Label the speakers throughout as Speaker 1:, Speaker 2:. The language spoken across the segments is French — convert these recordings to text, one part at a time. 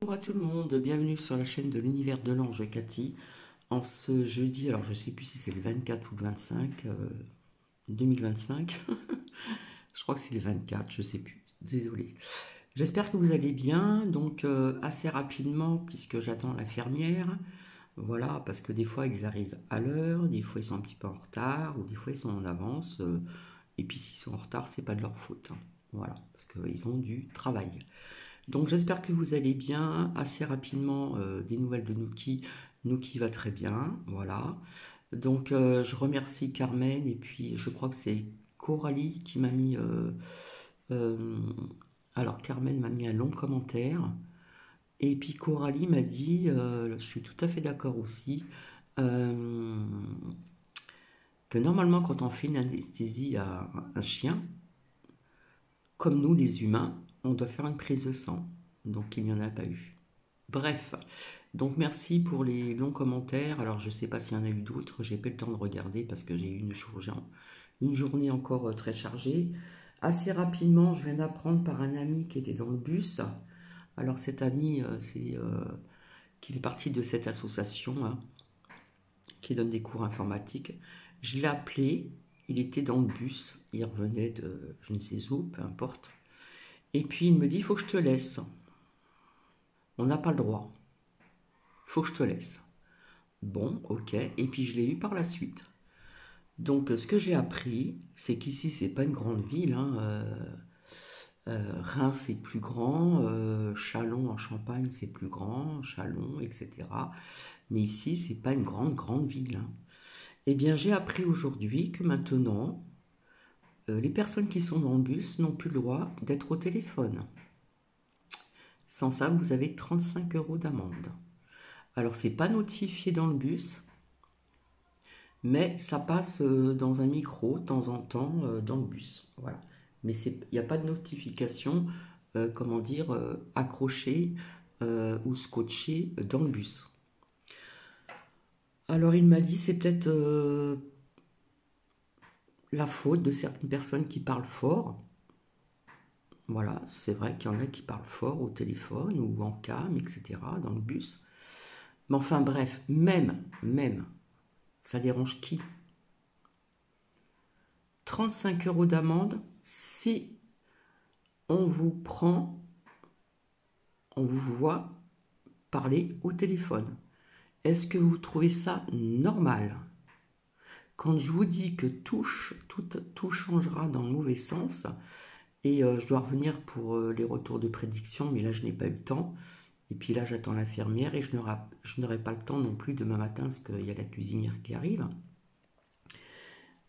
Speaker 1: Bonjour à tout le monde, bienvenue sur la chaîne de l'univers de l'ange Cathy. En ce jeudi, alors je ne sais plus si c'est le 24 ou le 25, 2025. Je crois que c'est le 24, je ne sais plus, désolé. J'espère que vous allez bien, donc assez rapidement, puisque j'attends l'infirmière. Voilà, parce que des fois ils arrivent à l'heure, des fois ils sont un petit peu en retard, ou des fois ils sont en avance. Et puis s'ils sont en retard, c'est pas de leur faute, hein. Voilà, parce qu'ils ont du travail. Donc j'espère que vous allez bien. Assez rapidement, des nouvelles de Nuki. Nuki va très bien, voilà. Donc je remercie Carmen et puis je crois que c'est Coralie qui m'a mis... euh, alors Carmen m'a mis un long commentaire et puis Coralie m'a dit, je suis tout à fait d'accord aussi, euh, que normalement quand on fait une anesthésie à un chien, comme nous les humains, on doit faire une prise de sang. Donc il n'y en a pas eu. Bref, donc merci pour les longs commentaires. Alors je ne sais pas s'il y en a eu d'autres, j'ai pas eu le temps de regarder parce que j'ai eu une journée encore très chargée. Assez rapidement, je viens d'apprendre par un ami qui était dans le bus. Alors cet ami, c'est qu'il est parti de cette association, hein, qui donne des cours informatiques. Je l'ai appelé, il était dans le bus, il revenait de je ne sais où, peu importe. Et puis il me dit, il faut que je te laisse. On n'a pas le droit. Il faut que je te laisse. Bon, ok. Et puis je l'ai eu par la suite. Donc ce que j'ai appris, c'est qu'ici c'est pas une grande ville, hein. Reims c'est plus grand, Châlons en Champagne c'est plus grand, Châlons, etc. Mais ici c'est pas une grande ville, hein. Eh bien j'ai appris aujourd'hui que maintenant les personnes qui sont dans le bus n'ont plus le droit d'être au téléphone. Sans ça vous avez 35 € d'amende. Alors c'est pas notifié dans le bus, mais ça passe dans un micro de temps en temps dans le bus. Voilà. Mais il n'y a pas de notification, comment dire, accrochée ou scotchée dans le bus. Alors il m'a dit c'est peut-être la faute de certaines personnes qui parlent fort. Voilà, c'est vrai qu'il y en a qui parlent fort au téléphone ou en cam, etc., dans le bus. Mais enfin bref, même, ça dérange qui? 35 € d'amende si on vous prend, on vous voit parler au téléphone. Est-ce que vous trouvez ça normal? Quand je vous dis que tout changera dans le mauvais sens, et je dois revenir pour les retours de prédiction, mais là je n'ai pas eu le temps. Et puis là j'attends l'infirmière et je n'aurai pas le temps non plus demain matin parce qu'il y a la cuisinière qui arrive.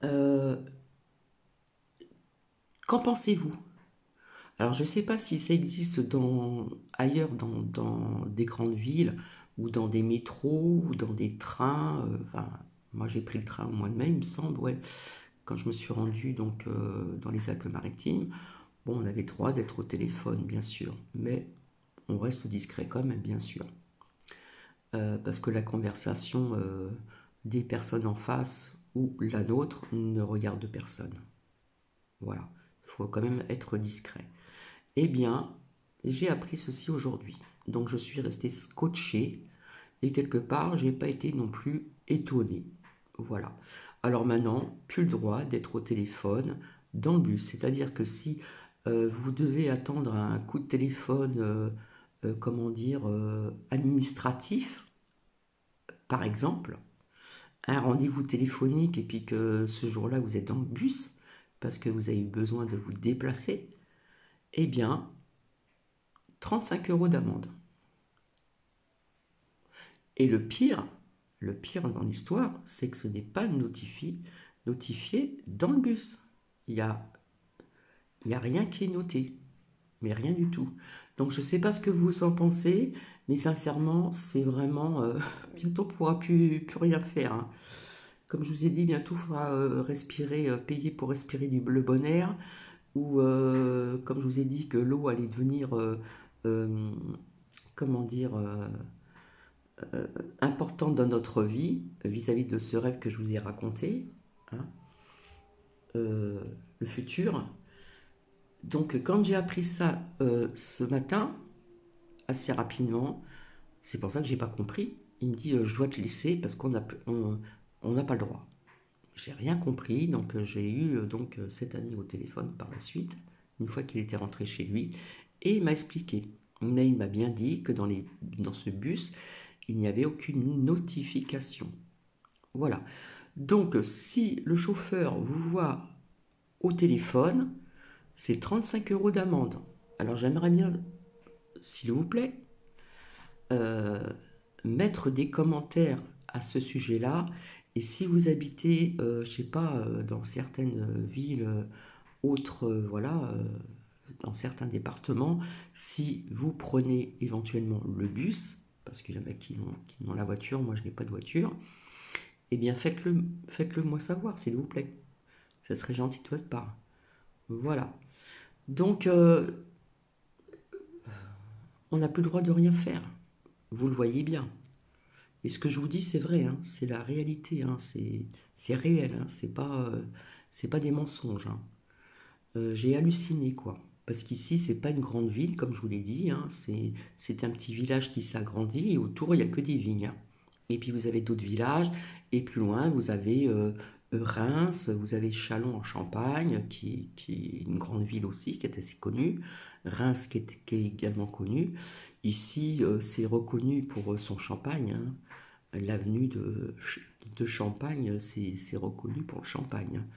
Speaker 1: Euh, Qu'en pensez-vous? Alors, je ne sais pas si ça existe ailleurs dans des grandes villes, ou dans des métros, ou dans des trains. Enfin, moi, j'ai pris le train au mois de mai, il me semble, ouais, quand je me suis rendue donc, dans les Alpes-Maritimes. Bon, on avait le droit d'être au téléphone, bien sûr, mais on reste discret quand même, bien sûr. Parce que la conversation des personnes en face ou la nôtre ne regarde personne. Voilà, il faut quand même être discret. Eh bien, j'ai appris ceci aujourd'hui. Donc je suis resté scotché et quelque part, j'ai pas été non plus étonné. Voilà. Alors maintenant, plus le droit d'être au téléphone dans le bus. C'est-à-dire que si vous devez attendre un coup de téléphone, comment dire, administratif, par exemple, un rendez-vous téléphonique et puis que ce jour-là vous êtes dans le bus parce que vous avez eu besoin de vous déplacer, eh bien, 35 € d'amende. Et le pire dans l'histoire, c'est que ce n'est pas notifié dans le bus. Il y a, il y a rien qui est noté, mais rien du tout. Donc je ne sais pas ce que vous en pensez, mais sincèrement, c'est vraiment... bientôt on ne pourra plus rien faire, hein. Comme je vous ai dit, bientôt il faudra respirer, payer pour respirer le bon air, ou comme je vous ai dit que l'eau allait devenir, euh, comment dire, importante dans notre vie vis-à-vis de ce rêve que je vous ai raconté, hein, le futur. Donc quand j'ai appris ça ce matin, assez rapidement. C'est pour ça que j'ai pas compris. Il me dit je dois te laisser parce on n'a pas le droit. J'ai rien compris, donc j'ai eu cet ami au téléphone par la suite, une fois qu'il était rentré chez lui, et il m'a expliqué. Mais il m'a bien dit que dans ce bus, il n'y avait aucune notification. Voilà. Donc, si le chauffeur vous voit au téléphone, c'est 35 € d'amende. Alors, j'aimerais bien, s'il vous plaît, euh, mettre des commentaires à ce sujet-là. Et si vous habitez, je sais pas, dans certaines villes autres, voilà, dans certains départements, si vous prenez éventuellement le bus, parce qu'il y en a qui ont la voiture, moi je n'ai pas de voiture, eh bien faites-le moi savoir, s'il vous plaît. Ça serait gentil de votre part. Voilà. Donc, on n'a plus le droit de rien faire. Vous le voyez bien. Et ce que je vous dis, c'est vrai, hein, c'est la réalité, hein, c'est réel, hein, c'est pas des mensonges, hein. J'ai halluciné, quoi. Parce qu'ici, c'est pas une grande ville, comme je vous l'ai dit, hein, c'est un petit village qui s'agrandit et autour, il n'y a que des vignes, hein. Et puis vous avez d'autres villages, et plus loin, vous avez Reims, vous avez Châlons en Champagne, qui est une grande ville aussi, qui est assez connue. Reims, qui est également connue. Ici, c'est reconnu pour son champagne, hein. L'avenue de Champagne, c'est reconnu pour le champagne, hein.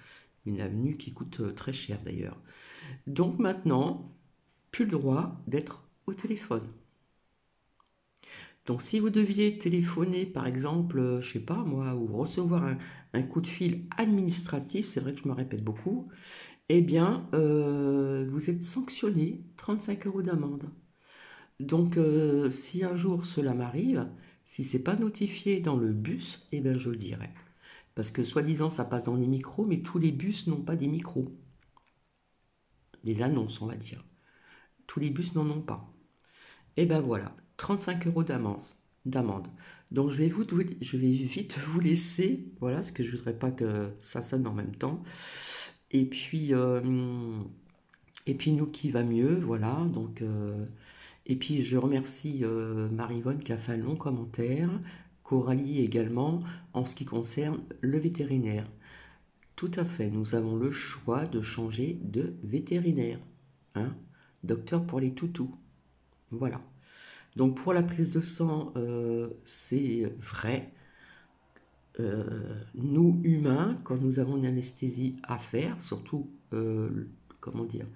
Speaker 1: Une avenue qui coûte très cher d'ailleurs. Donc maintenant, plus le droit d'être au téléphone. Donc si vous deviez téléphoner par exemple, je sais pas moi, ou recevoir un coup de fil administratif, c'est vrai que je me répète beaucoup, eh bien vous êtes sanctionné 35 € d'amende. Donc si un jour cela m'arrive, si c'est pas notifié dans le bus, eh bien je le dirai. Parce que soi-disant ça passe dans les micros, mais tous les bus n'ont pas des micros. Des annonces, on va dire. Tous les bus n'en ont pas. Et ben voilà, 35 € d'amende. Donc je vais vite vous laisser, voilà, parce que je voudrais pas que ça sonne en même temps. Et puis, nous qui va mieux, voilà. Donc, et puis je remercie Marie-Yvonne qui a fait un long commentaire, Coralie également, en ce qui concerne le vétérinaire. Tout à fait, nous avons le choix de changer de vétérinaire, hein, docteur pour les toutous. Voilà. Donc pour la prise de sang, c'est vrai. Nous, humains, quand nous avons une anesthésie à faire, surtout, comment dire,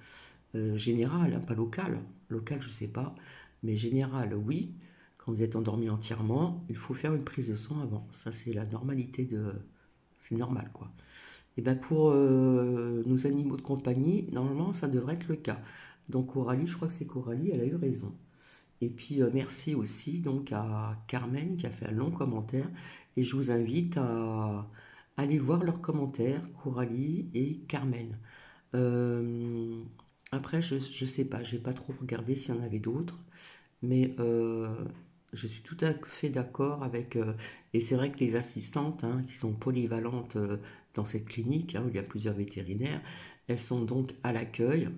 Speaker 1: générale, hein, pas locale. Locale, je ne sais pas. Mais générale, oui. Quand vous êtes endormi entièrement, il faut faire une prise de sang avant. Ça, c'est la normalité de... C'est normal, quoi. Et bien pour nos animaux de compagnie, normalement, ça devrait être le cas. Donc Coralie, je crois que c'est Coralie, elle a eu raison. Et puis merci aussi donc à Carmen qui a fait un long commentaire. Et je vous invite à aller voir leurs commentaires, Coralie et Carmen. Euh, Après, je ne sais pas, j'ai pas trop regardé s'il y en avait d'autres, mais je suis tout à fait d'accord avec. Et c'est vrai que les assistantes, hein, qui sont polyvalentes dans cette clinique, hein, où il y a plusieurs vétérinaires, elles sont donc à l'accueil,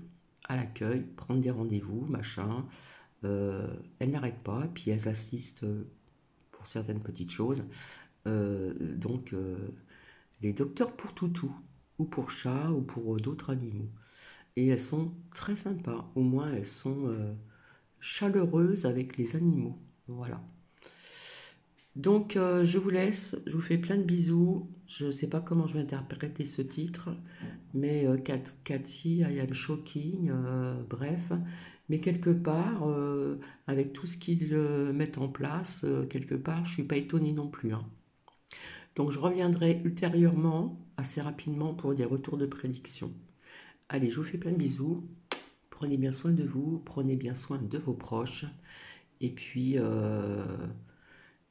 Speaker 1: prendre des rendez-vous, machin. Elles n'arrêtent pas, puis elles assistent pour certaines petites choses. Donc, les docteurs pour toutou, ou pour chat, ou pour d'autres animaux. Et elles sont très sympas. Au moins, elles sont chaleureuses avec les animaux. Voilà. Donc, je vous laisse. Je vous fais plein de bisous. Je ne sais pas comment je vais interpréter ce titre, mais Cathy, I am shocking, bref. Mais quelque part, avec tout ce qu'ils mettent en place, quelque part, je ne suis pas étonnée non plus, hein. Donc, je reviendrai ultérieurement, assez rapidement, pour des retours de prédiction. Allez, je vous fais plein de bisous. Prenez bien soin de vous, prenez bien soin de vos proches. Et puis,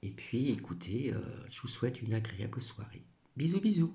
Speaker 1: écoutez, je vous souhaite une agréable soirée. Bisous, bisous.